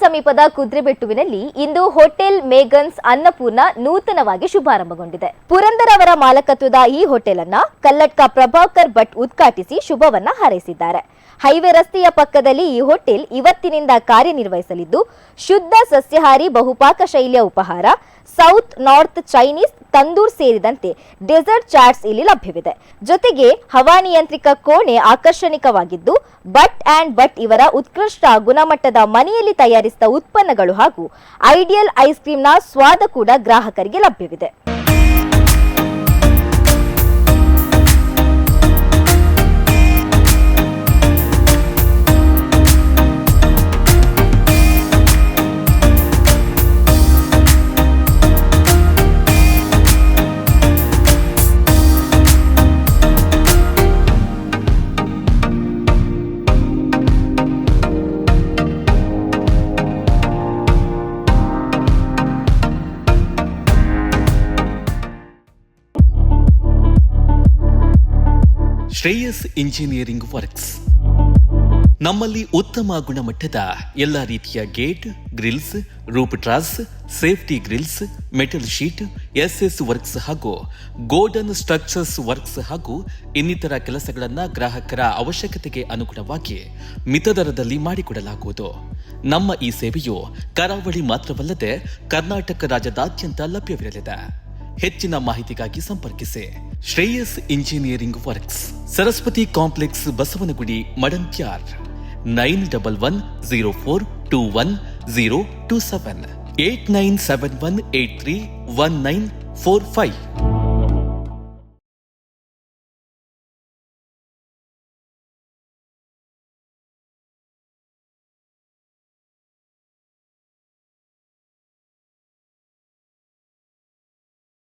ಸಮೀಪದ ಕುದ್ರೆಬೆಟ್ಟುವಿನಲ್ಲಿ ಇಂದು ಹೋಟೆಲ್ ಮೇಗನ್ಸ್ ಅನ್ನಪೂರ್ಣ ನೂತನವಾಗಿ ಶುಭಾರಂಭಗೊಂಡಿದೆ. ಪುರಂದರ್ ಅವರ ಮಾಲಕತ್ವದ ಈ ಹೋಟೆಲ್ ಅನ್ನ ಕಲ್ಲಡ್ಕ ಪ್ರಭಾಕರ್ ಭಟ್ ಉದ್ಘಾಟಿಸಿ ಶುಭವನ್ನ ಹಾರೈಸಿದ್ದಾರೆ. ಹೈವೇ ರಸ್ತೆಯ ಪಕ್ಕದಲ್ಲಿ ಈ ಹೋಟೆಲ್ ಇವತ್ತಿನಿಂದ ಕಾರ್ಯನಿರ್ವಹಿಸಲಿದ್ದು, ಶುದ್ಧ ಸಸ್ಯಾಹಾರಿ ಬಹುಪಾಕ ಶೈಲಿಯ ಉಪಹಾರ, ಸೌತ್ ನಾರ್ತ್ ಚೈನೀಸ್, ತಂದೂರ್ ಸೇರಿದಂತೆ ಡೆಸರ್ಟ್ ಚಾಟ್ಸ್ ಇಲ್ಲಿ ಲಭ್ಯವಿದೆ. ಜೊತೆಗೆ ಹವಾನಿಯಂತ್ರಿತ ಕೋಣೆ ಆಕರ್ಷಣೀಯವಾಗಿದ್ದು, ಭಟ್ ಇವರ ಉತ್ಕೃಷ್ಟ ಗುಣಮಟ್ಟದ ಮನೆಯಲ್ಲಿ ತಯಾರಿಸಿದ ಉತ್ಪನ್ನಗಳು ಹಾಗೂ ಐಡಿಯಲ್ ಐಸ್ ಕ್ರೀಮ್ನ ಸ್ವಾದ ಕೂಡ ಗ್ರಾಹಕರಿಗೆ ಲಭ್ಯವಿದೆ. ಶ್ರೇಯಸ್ ಇಂಜಿನಿಯರಿಂಗ್ ವರ್ಕ್ಸ್ ನಮ್ಮಲ್ಲಿ ಉತ್ತಮ ಗುಣಮಟ್ಟದ ಎಲ್ಲ ರೀತಿಯ gate, grills, roof truss, safety grills, metal sheet, SS works ಹಾಗೂ ಗೋಲ್ಡನ್ ಸ್ಟ್ರಕ್ಚರ್ಸ್ ವರ್ಕ್ಸ್ ಹಾಗೂ ಇನ್ನಿತರ ಕೆಲಸಗಳನ್ನು ಗ್ರಾಹಕರ ಅವಶ್ಯಕತೆಗೆ ಅನುಗುಣವಾಗಿ ಮಿತ ದರದಲ್ಲಿ ಮಾಡಿಕೊಡಲಾಗುವುದು. ನಮ್ಮ ಈ ಸೇವೆಯು ಕರಾವಳಿ ಮಾತ್ರವಲ್ಲದೆ ಕರ್ನಾಟಕ ರಾಜ್ಯದಾದ್ಯಂತ ಲಭ್ಯವಿರಲಿದೆ. ಹೆಚ್ಚಿನ ಮಾಹಿತಿಗಾಗಿ ಸಂಪರ್ಕಿಸಿ Shreyas engineering works, Saraswati complex, Basavanagudi, Madantyar. 9104210027 8971831945.